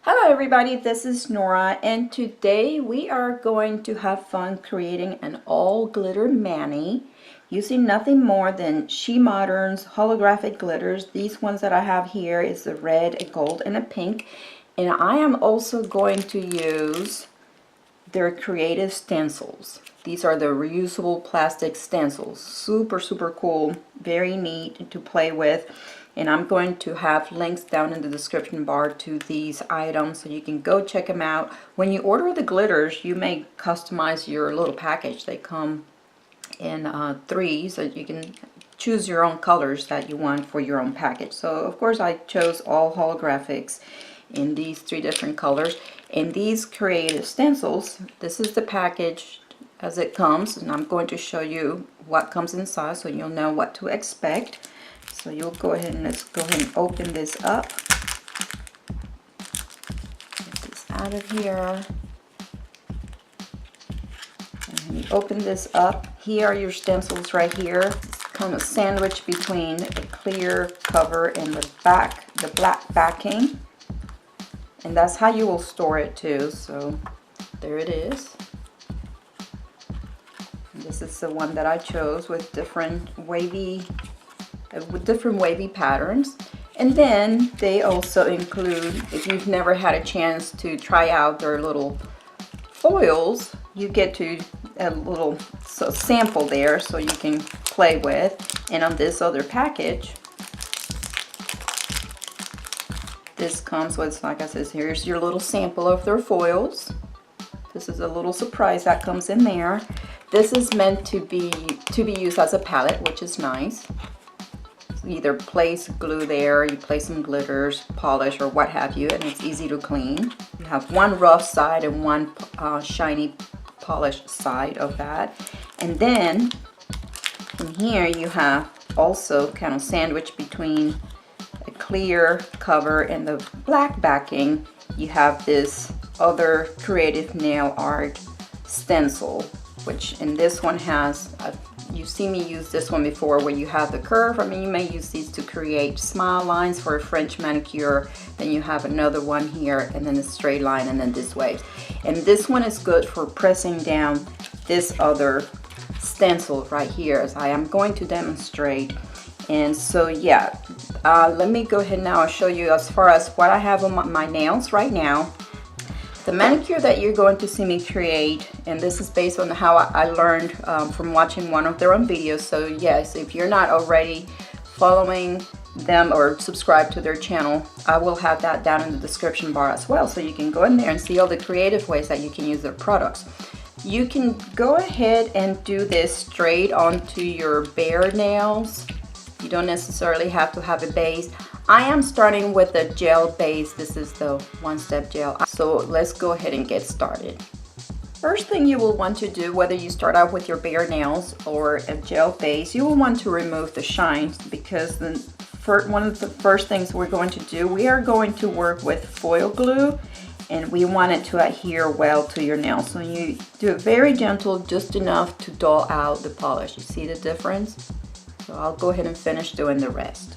Hello everybody, this is Nora, and today we are going to have fun creating an all glitter mani using nothing more than SheModern's holographic glitters. These ones that I have here is a red, a gold, and a pink. And I am also going to use their creative stencils. These are the reusable plastic stencils. Super cool, very neat to play with. And I'm going to have links down in the description bar to these items so you can go check them out. When you order the glitters, you may customize your little package. They come in three, so you can choose your own colors that you want for your own package. So of course I chose all holographics in these three different colors. And these creative stencils, this is the package as it comes, and I'm going to show you what comes inside so you'll know what to expect. So you'll go ahead and let's go ahead and open this up. Get this out of here. And when you open this up, here are your stencils right here. It's kind of sandwiched between the clear cover and the black backing. And that's how you will store it too. So there it is. And this is the one that I chose with different wavy patterns. And then they also include, if you've never had a chance to try out their little foils, you get to a little sample there so you can play with. And on this other package, this comes with, like I said, here's your little sample of their foils. This is a little surprise that comes in there. This is meant to be used as a palette, which is nice. So either place glue there, you place some glitters, polish, or what have you, and it's easy to clean. You have one rough side and one shiny polished side of that. And then in here you have also kind of sandwiched between a clear cover and the black backing, you have this other creative nail art stencil, which in this one has you've seen me use this one before where you have the curve. I mean, you may use these to create smile lines for a French manicure. Then you have another one here, and then a straight line, and then this wave. And this one is good for pressing down this other stencil right here, as I am going to demonstrate. And so yeah, let me go ahead now and show you as far as what I have on my nails right now. The manicure that you're going to see me create, and this is based on how I learned from watching one of their own videos. So yes, if you're not already following them or subscribe to their channel, I will have that down in the description bar as well, so you can go in there and see all the creative ways that you can use their products. You can go ahead and do this straight onto your bare nails. You don't necessarily have to have a base. I am starting with a gel base. This is the one-step gel. So let's go ahead and get started. First thing you will want to do, whether you start out with your bare nails or a gel base, you will want to remove the shine, because one of the first things we're going to do, we are going to work with foil glue, and we want it to adhere well to your nail. So you do it very gentle, just enough to dull out the polish. You see the difference? So I'll go ahead and finish doing the rest.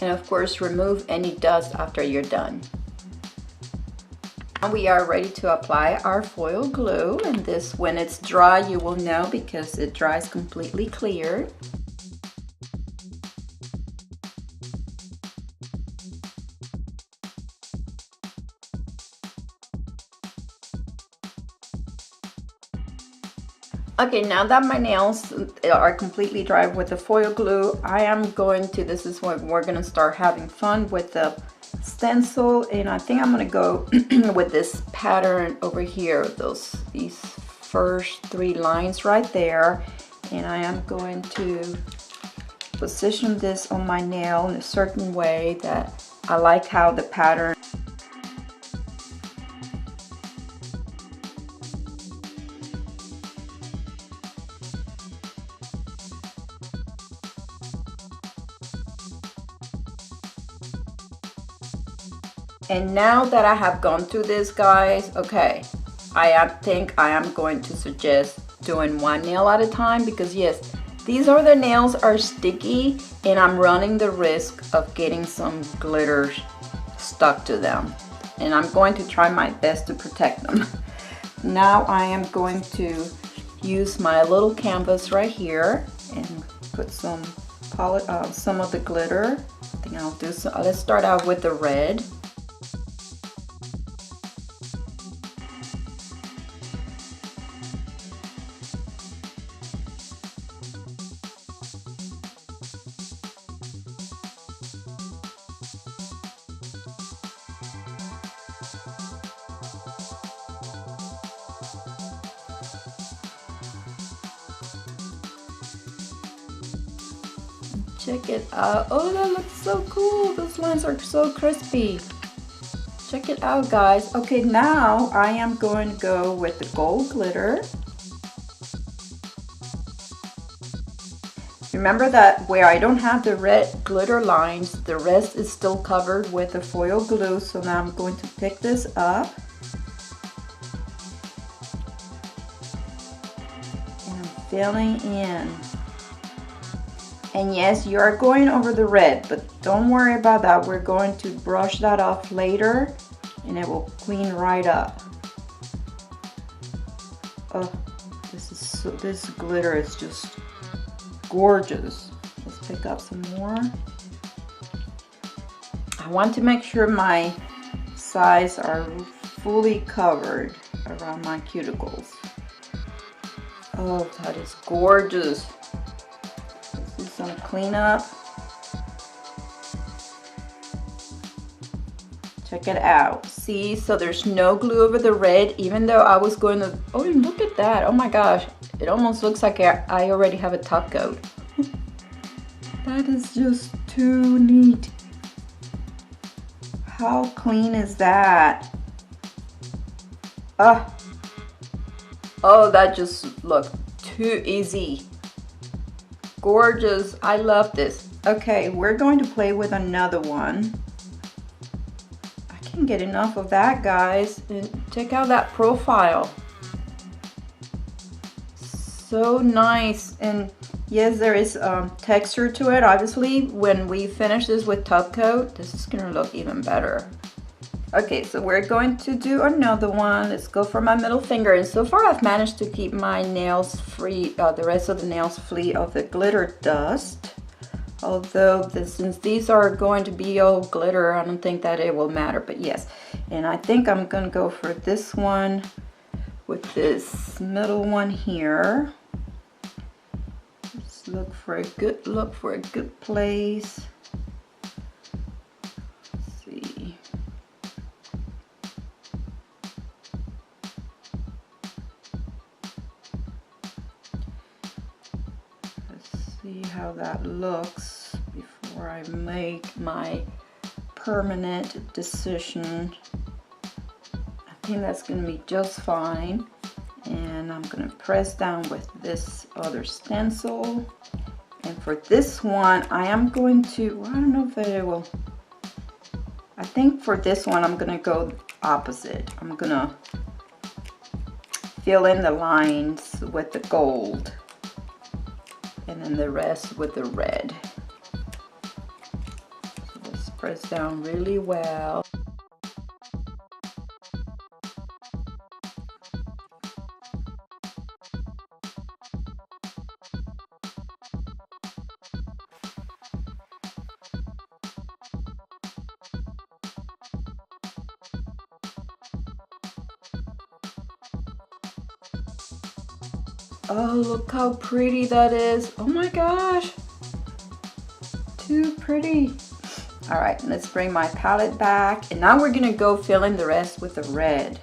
And of course, remove any dust after you're done. Now we are ready to apply our foil glue, and this, when it's dry, you will know because it dries completely clear. Okay, now that my nails are completely dry with the foil glue, I am going to, this is when we're going to start having fun with the stencil, and I think I'm going to go with this pattern over here, these first three lines right there, and I am going to position this on my nail in a certain way that I like how the pattern. And now that I have gone through this, guys, okay, think I am going to suggest doing one nail at a time, because yes, these other nails are sticky and I'm running the risk of getting some glitter stuck to them. And I'm going to try my best to protect them. Now I am going to use my little canvas right here and put some of the glitter. I think I'll do so. Let's start out with the red. Check it out. Oh, that looks so cool. Those lines are so crispy. Check it out, guys. Okay, now I am going to go with the gold glitter. Remember that where I don't have the red glitter lines, the rest is still covered with the foil glue. So now I'm going to pick this up. And I'm filling in. And yes, you are going over the red, but don't worry about that. We're going to brush that off later and it will clean right up. Oh, this glitter is just gorgeous. Let's pick up some more. I want to make sure my sides are fully covered around my cuticles. Oh, that is gorgeous. Some cleanup. Check it out. See, so there's no glue over the red, even though I was going to, oh, look at that. Oh my gosh, it almost looks like I already have a top coat. That is just too neat. How clean is that? Oh, that just looked too easy. Gorgeous. I love this. Okay, we're going to play with another one. I can't get enough of that, guys. And check out that profile. So nice. And yes, there is texture to it. Obviously, when we finish this with top coat, this is gonna look even better. Okay, so we're going to do another one. Let's go for my middle finger. And so far I've managed to keep my nails free, the rest of the nails free of the glitter dust. Although since these are going to be all glitter, I don't think that it will matter, but yes. And I think I'm gonna go for this one with this middle one here. Let's look for a good place. See how that looks before I make my permanent decision. I think that's going to be just fine. And I'm going to press down with this other stencil. And for this one, I am going to, well, I don't know if it will, I think for this one, I'm going to go opposite. I'm going to fill in the lines with the gold. And then the rest with the red. So let's press down really well. Oh, look how pretty that is. Oh my gosh. Too pretty. All right, let's bring my palette back. And now we're gonna go fill in the rest with the red.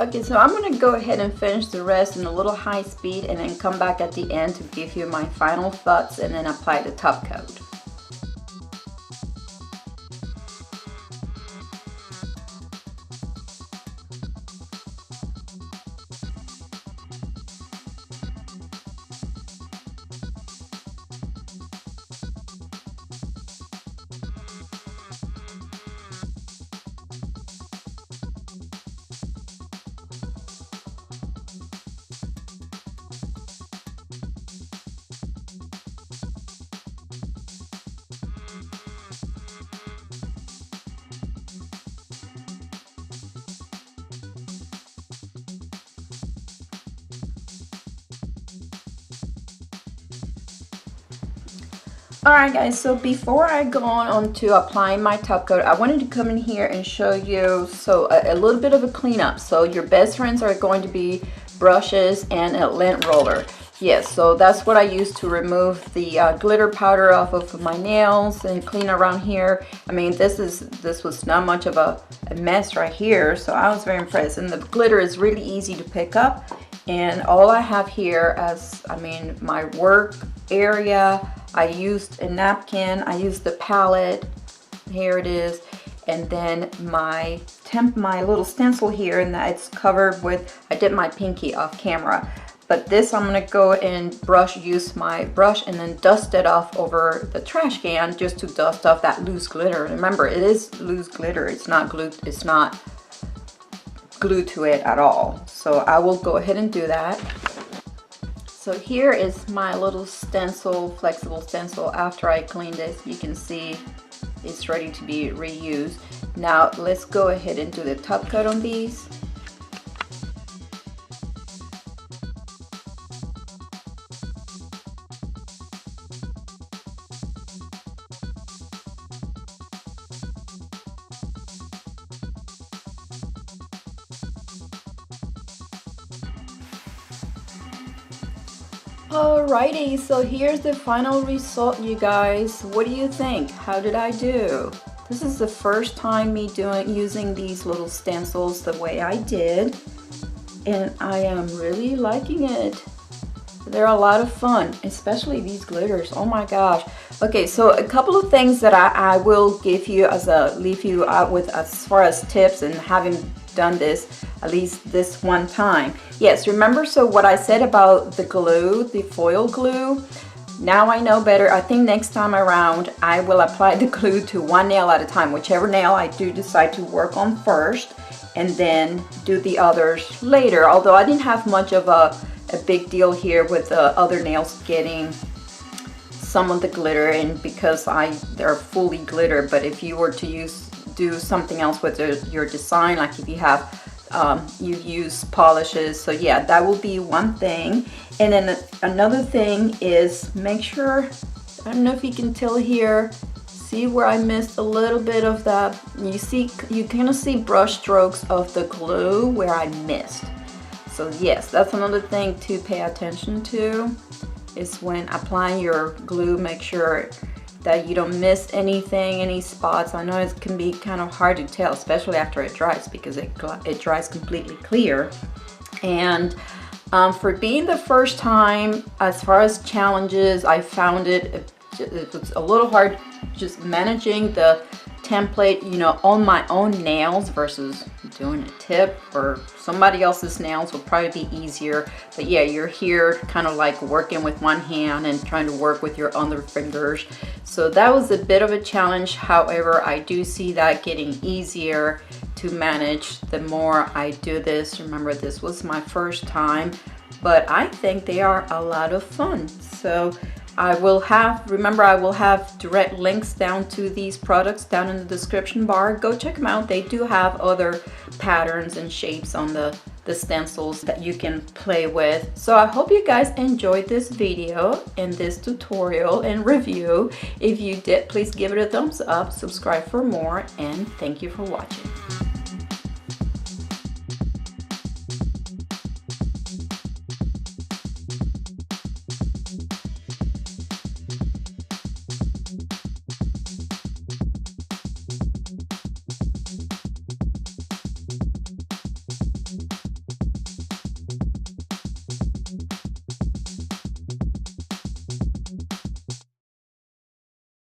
Okay, so I'm going to go ahead and finish the rest in a little high speed and then come back at the end to give you my final thoughts and then apply the top coat. Alright guys, so before I go on to applying my top coat, I wanted to come in here and show you a little bit of a cleanup. So your best friends are going to be brushes and a lint roller. Yes, so that's what I use to remove the glitter powder off of my nails and clean around here. I mean, this was not much of a mess right here, so I was very impressed. And the glitter is really easy to pick up. And all I have here as, my work area, I used a napkin, I used the palette, here it is, and then my little stencil here, and it's covered with, I did my pinky off camera. But this I'm going to go and use my brush and then dust it off over the trash can just to dust off that loose glitter. Remember, it is loose glitter, it's not glued to it at all. So I will go ahead and do that. So here is my little stencil, flexible stencil. After I cleaned this, you can see it's ready to be reused. Now let's go ahead and do the top coat on these. Alrighty, so here's the final result, you guys. What do you think? How did I do? This is the first time me using these little stencils the way I did, and I am really liking it. They're a lot of fun, especially these glitters. Oh my gosh. Okay, so a couple of things that I will give you leave you out with as far as tips, and having done this at least this one time. Yes, remember, so what I said about the glue, the foil glue, now I know better. I think next time around I will apply the glue to one nail at a time, whichever nail I do decide to work on first, and then do the others later. Although I didn't have much of a big deal here with the other nails getting some of the glitter in because they're fully glitter. But if you were to do something else with your design, like if you have you use polishes, so yeah, that will be one thing. And then another thing is, make sure, I don't know if you can tell here, see where I missed a little bit of that. You kind of see brush strokes of the glue where I missed. So yes, that's another thing to pay attention to, is when applying your glue, make sure that you don't miss anything, any spots. I know it can be kind of hard to tell, especially after it dries, because it dries completely clear. And for being the first time, as far as challenges, I found it was a little hard just managing the template, on my own nails versus doing a tip or somebody else's nails would probably be easier. But yeah, you're here kind of like working with one hand and trying to work with your other fingers. So that was a bit of a challenge. However, I do see that getting easier to manage the more I do this. Remember, this was my first time, but I think they are a lot of fun. So I will have direct links down to these products down in the description bar. Go check them out. They do have other patterns and shapes on the stencils that you can play with. So I hope you guys enjoyed this video and this tutorial and review. If you did, please give it a thumbs up, subscribe for more, and thank you for watching.